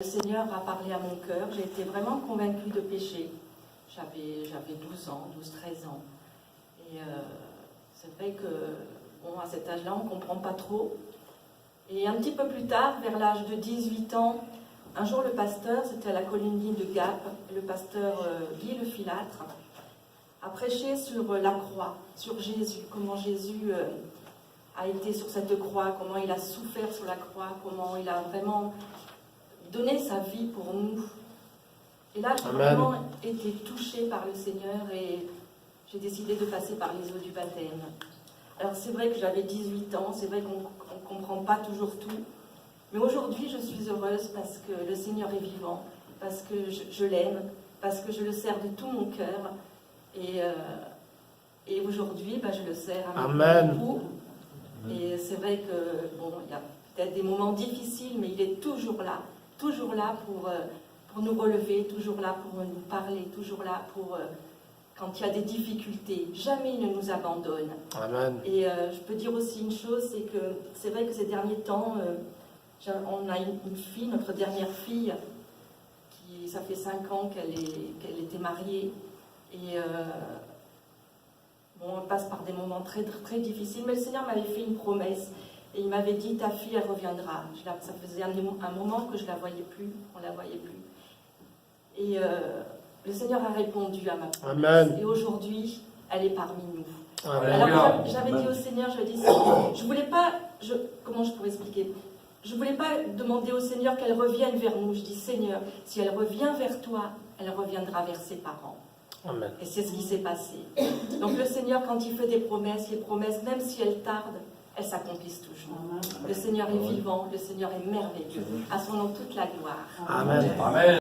Le Seigneur a parlé à mon cœur, j'ai été vraiment convaincue de péché. J'avais 12 ans, 12-13 ans. Et c'est vrai que, bon, à cet âge-là, on ne comprend pas trop. Et un petit peu plus tard, vers l'âge de 18 ans, un jour le pasteur, c'était à la colonie de Gap, le pasteur Guy Le Filâtre, a prêché sur la croix, sur Jésus, comment Jésus a été sur cette croix, comment il a souffert sur la croix, comment il a vraiment donné sa vie pour nous. Et là, j'ai vraiment été touchée par le Seigneur et j'ai décidé de passer par les eaux du baptême. Alors c'est vrai que j'avais 18 ans, c'est vrai qu'on ne comprend pas toujours tout, mais aujourd'hui je suis heureuse parce que le Seigneur est vivant, parce que je l'aime, parce que je le sers de tout mon cœur, et aujourd'hui je le sers avec mon époux. Et c'est vrai que, bon, il y a peut-être des moments difficiles, mais il est toujours là pour nous relever, toujours là pour nous parler, toujours là pour, quand il y a des difficultés, jamais il ne nous abandonne. Amen. Et je peux dire aussi une chose, c'est vrai que ces derniers temps, on a une fille, notre dernière fille, ça fait 5 ans qu'elle était mariée, et bon, on passe par des moments très, très difficiles, mais le Seigneur m'avait fait une promesse, et il m'avait dit, ta fille, elle reviendra. Ça faisait un moment que je ne la voyais plus, on ne la voyait plus. Et le Seigneur a répondu à ma promesse. Amen. Et aujourd'hui, elle est parmi nous. Amen. Alors j'avais dit au Seigneur, je dis, je voulais pas, comment je pourrais expliquer? Je voulais pas demander au Seigneur qu'elle revienne vers nous. Je dis, Seigneur, si elle revient vers toi, elle reviendra vers ses parents. Amen. Et c'est ce qui s'est passé. Donc le Seigneur, quand il fait des promesses, les promesses, même si elles tardent, elles s'accomplissent toujours. Le Seigneur est vivant, le Seigneur est merveilleux. À son nom toute la gloire. Amen. Amen.